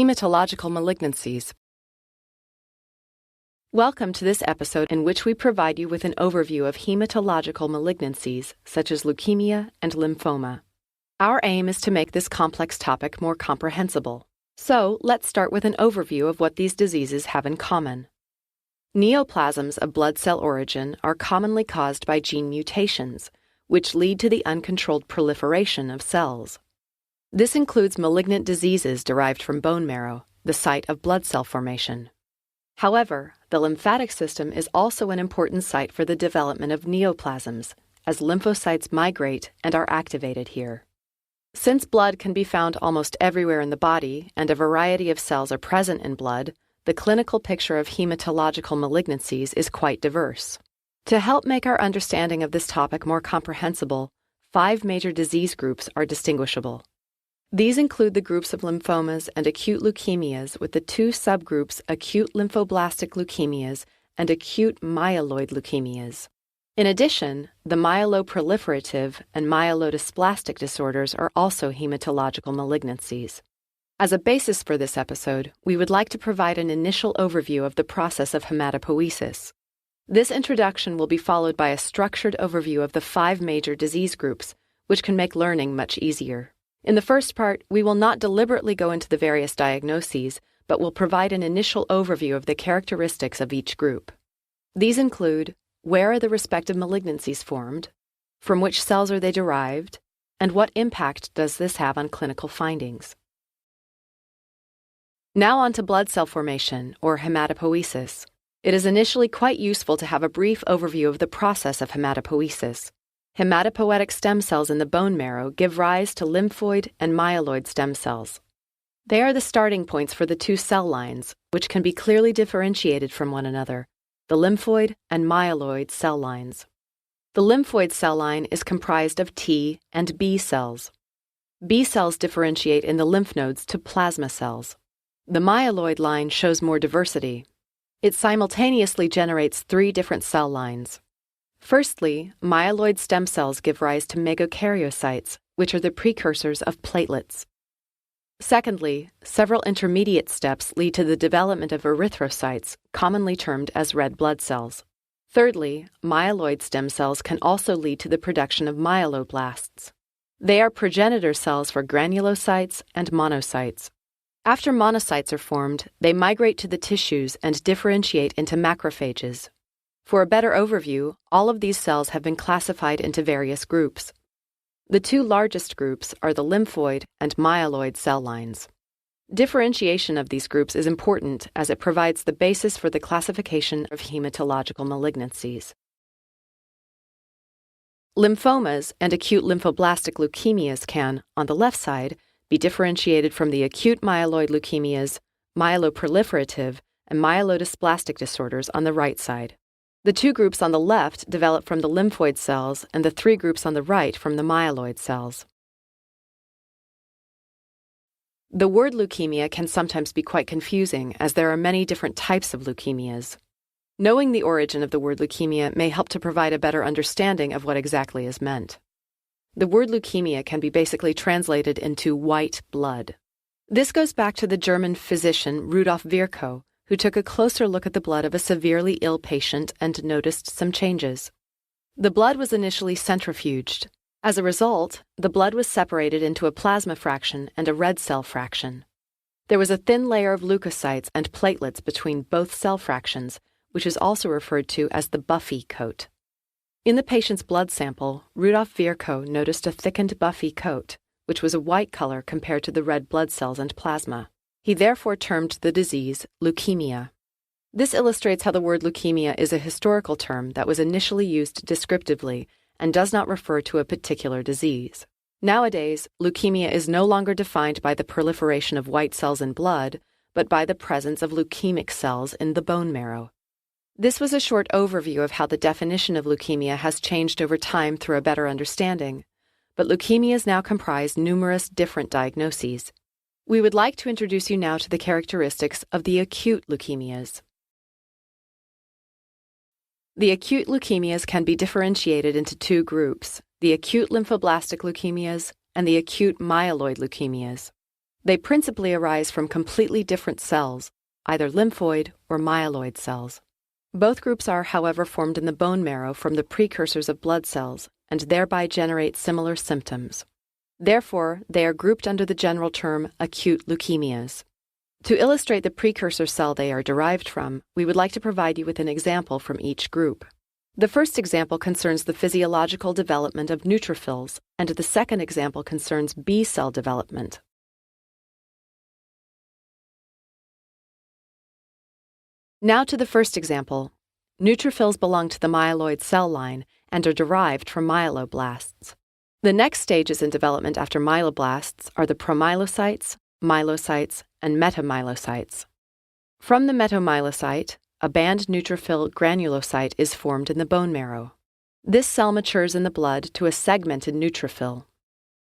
Hematological malignancies. Welcome to this episode in which we provide you with an overview of hematological malignancies such as leukemia and lymphoma. Our aim is to make this complex topic more comprehensible. So, let's start with an overview of what these diseases have in common. Neoplasms of blood cell origin are commonly caused by gene mutations, which lead to the uncontrolled proliferation of cells. This includes malignant diseases derived from bone marrow, the site of blood cell formation. However, the lymphatic system is also an important site for the development of neoplasms, as lymphocytes migrate and are activated here. Since blood can be found almost everywhere in the body and a variety of cells are present in blood, the clinical picture of hematological malignancies is quite diverse. To help make our understanding of this topic more comprehensible, 5 major disease groups are distinguishable. These include the groups of lymphomas and acute leukemias with the 2 subgroups acute lymphoblastic leukemias and acute myeloid leukemias. In addition, the myeloproliferative and myelodysplastic disorders are also hematological malignancies. As a basis for this episode, we would like to provide an initial overview of the process of hematopoiesis. This introduction will be followed by a structured overview of the 5 major disease groups, which can make learning much easier. In the first part, we will not deliberately go into the various diagnoses, but will provide an initial overview of the characteristics of each group. These include: where are the respective malignancies formed, from which cells are they derived, and what impact does this have on clinical findings. Now on to blood cell formation, or hematopoiesis. It is initially quite useful to have a brief overview of the process of hematopoiesis. Hematopoietic stem cells in the bone marrow give rise to lymphoid and myeloid stem cells. They are the starting points for the 2 cell lines, which can be clearly differentiated from one another, the lymphoid and myeloid cell lines. The lymphoid cell line is comprised of T and B cells. B cells differentiate in the lymph nodes to plasma cells. The myeloid line shows more diversity. It simultaneously generates 3 different cell lines. Firstly, myeloid stem cells give rise to megakaryocytes, which are the precursors of platelets. Secondly, several intermediate steps lead to the development of erythrocytes, commonly termed as red blood cells. Thirdly, myeloid stem cells can also lead to the production of myeloblasts. They are progenitor cells for granulocytes and monocytes. After monocytes are formed, they migrate to the tissues and differentiate into macrophages. For a better overview, all of these cells have been classified into various groups. The 2 largest groups are the lymphoid and myeloid cell lines. Differentiation of these groups is important as it provides the basis for the classification of hematological malignancies. Lymphomas and acute lymphoblastic leukemias can, on the left side, be differentiated from the acute myeloid leukemias, myeloproliferative, and myelodysplastic disorders on the right side. The 2 groups on the left develop from the lymphoid cells and the 3 groups on the right from the myeloid cells. The word leukemia can sometimes be quite confusing as there are many different types of leukemias. Knowing the origin of the word leukemia may help to provide a better understanding of what exactly is meant. The word leukemia can be basically translated into white blood. This goes back to the German physician Rudolf Virchow, who took a closer look at the blood of a severely ill patient and noticed some changes. The blood was initially centrifuged. As a result, the blood was separated into a plasma fraction and a red cell fraction. There was a thin layer of leukocytes and platelets between both cell fractions, which is also referred to as the buffy coat. In the patient's blood sample, Rudolf Virchow noticed a thickened buffy coat, which was a white color compared to the red blood cells and plasma. He therefore termed the disease leukemia. This illustrates how the word leukemia is a historical term that was initially used descriptively and does not refer to a particular disease. Nowadays, leukemia is no longer defined by the proliferation of white cells in blood, but by the presence of leukemic cells in the bone marrow. This was a short overview of how the definition of leukemia has changed over time through a better understanding, but leukemias now comprise numerous different diagnoses. We would like to introduce you now to the characteristics of the acute leukemias. The acute leukemias can be differentiated into 2 groups, the acute lymphoblastic leukemias and the acute myeloid leukemias. They principally arise from completely different cells, either lymphoid or myeloid cells. Both groups are, however, formed in the bone marrow from the precursors of blood cells and thereby generate similar symptoms. Therefore, they are grouped under the general term acute leukemias. To illustrate the precursor cell they are derived from, we would like to provide you with an example from each group. The first example concerns the physiological development of neutrophils, and the second example concerns B cell development. Now to the first example. Neutrophils belong to the myeloid cell line and are derived from myeloblasts. The next stages in development after myeloblasts are the promyelocytes, myelocytes, and metamyelocytes. From the metamyelocyte, a band neutrophil granulocyte is formed in the bone marrow. This cell matures in the blood to a segmented neutrophil.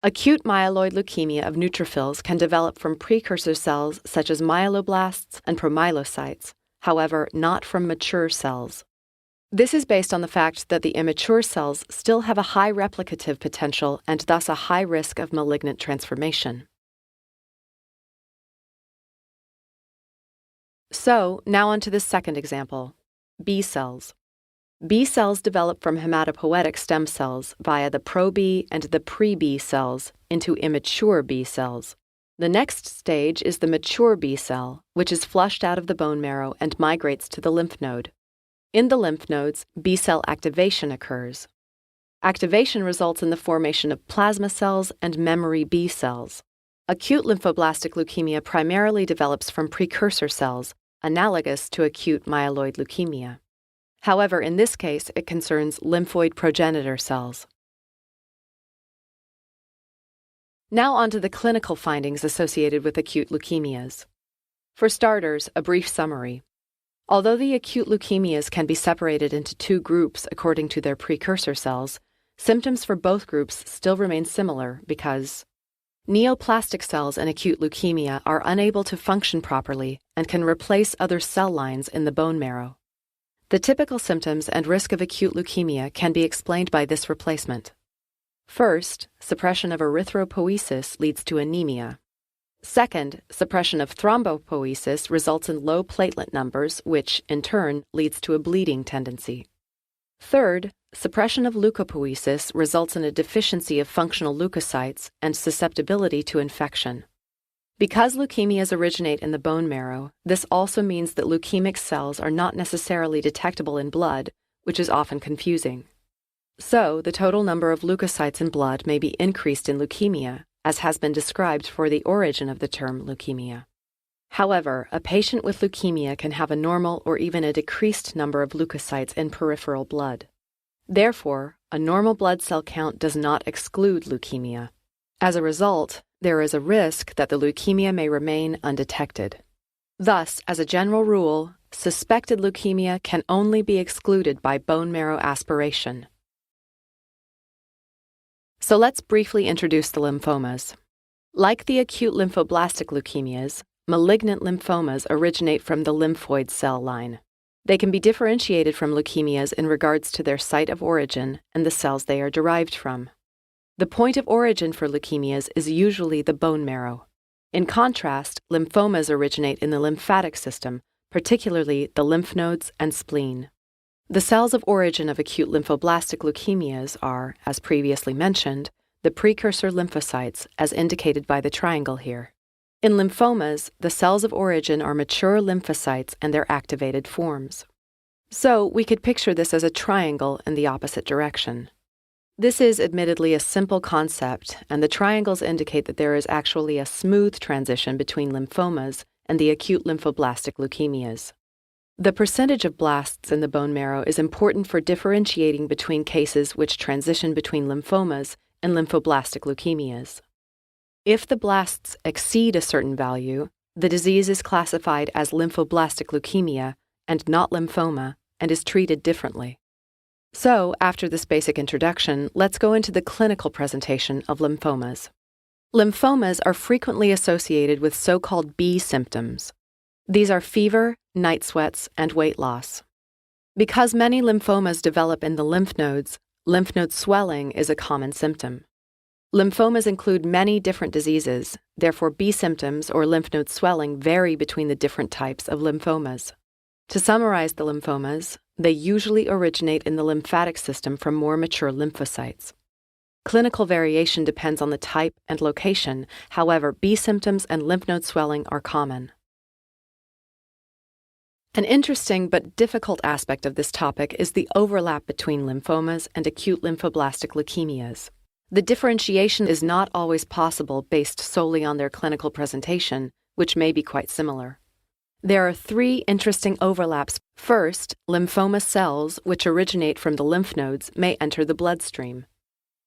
Acute myeloid leukemia of neutrophils can develop from precursor cells such as myeloblasts and promyelocytes, however, not from mature cells. This is based on the fact that the immature cells still have a high replicative potential and thus a high risk of malignant transformation. So, now on to the second example, B cells. B cells develop from hematopoietic stem cells via the pro-B and the pre-B cells into immature B cells. The next stage is the mature B cell, which is flushed out of the bone marrow and migrates to the lymph node. In the lymph nodes, B cell activation occurs. Activation results in the formation of plasma cells and memory B cells. Acute lymphoblastic leukemia primarily develops from precursor cells, analogous to acute myeloid leukemia. However, in this case, it concerns lymphoid progenitor cells. Now on to the clinical findings associated with acute leukemias. For starters, a brief summary. Although the acute leukemias can be separated into two groups according to their precursor cells, symptoms for both groups still remain similar because neoplastic cells in acute leukemia are unable to function properly and can replace other cell lines in the bone marrow. The typical symptoms and risk of acute leukemia can be explained by this replacement. First, suppression of erythropoiesis leads to anemia. Second, suppression of thrombopoiesis results in low platelet numbers, which, in turn, leads to a bleeding tendency. Third, suppression of leukopoiesis results in a deficiency of functional leukocytes and susceptibility to infection. Because leukemias originate in the bone marrow, this also means that leukemic cells are not necessarily detectable in blood, which is often confusing. So, the total number of leukocytes in blood may be increased in leukemia, as has been described for the origin of the term leukemia. However, a patient with leukemia can have a normal or even a decreased number of leukocytes in peripheral blood. Therefore, a normal blood cell count does not exclude leukemia. As a result, there is a risk that the leukemia may remain undetected. Thus, as a general rule, suspected leukemia can only be excluded by bone marrow aspiration. So let's briefly introduce the lymphomas. Like the acute lymphoblastic leukemias, malignant lymphomas originate from the lymphoid cell line. They can be differentiated from leukemias in regards to their site of origin and the cells they are derived from. The point of origin for leukemias is usually the bone marrow. In contrast, lymphomas originate in the lymphatic system, particularly the lymph nodes and spleen. The cells of origin of acute lymphoblastic leukemias are, as previously mentioned, the precursor lymphocytes, as indicated by the triangle here. In lymphomas, the cells of origin are mature lymphocytes and their activated forms. So, we could picture this as a triangle in the opposite direction. This is admittedly a simple concept, and the triangles indicate that there is actually a smooth transition between lymphomas and the acute lymphoblastic leukemias. The percentage of blasts in the bone marrow is important for differentiating between cases which transition between lymphomas and lymphoblastic leukemias. If the blasts exceed a certain value, the disease is classified as lymphoblastic leukemia and not lymphoma and is treated differently. So, after this basic introduction, let's go into the clinical presentation of lymphomas. Lymphomas are frequently associated with so-called B symptoms. These are fever, night sweats, and weight loss. Because many lymphomas develop in the lymph node swelling is a common symptom. Lymphomas include many different diseases, therefore B symptoms or lymph node swelling vary between the different types of lymphomas. To summarize the lymphomas, they usually originate in the lymphatic system from more mature lymphocytes. Clinical variation depends on the type and location, however, B symptoms and lymph node swelling are common. An interesting but difficult aspect of this topic is the overlap between lymphomas and acute lymphoblastic leukemias. The differentiation is not always possible based solely on their clinical presentation, which may be quite similar. There are three interesting overlaps. First, lymphoma cells, which originate from the lymph nodes, may enter the bloodstream.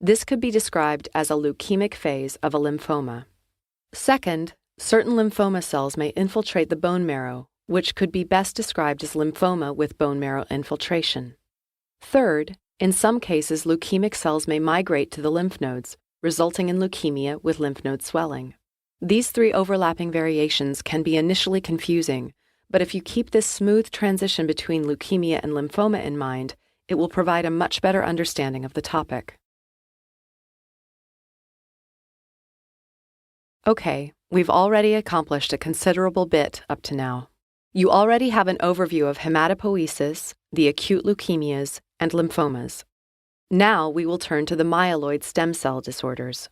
This could be described as a leukemic phase of a lymphoma. Second, certain lymphoma cells may infiltrate the bone marrow, which could be best described as lymphoma with bone marrow infiltration. Third, in some cases, leukemic cells may migrate to the lymph nodes, resulting in leukemia with lymph node swelling. These three overlapping variations can be initially confusing, but if you keep this smooth transition between leukemia and lymphoma in mind, it will provide a much better understanding of the topic. Okay, we've already accomplished a considerable bit up to now. You already have an overview of hematopoiesis, the acute leukemias, and lymphomas. Now we will turn to the myeloid stem cell disorders.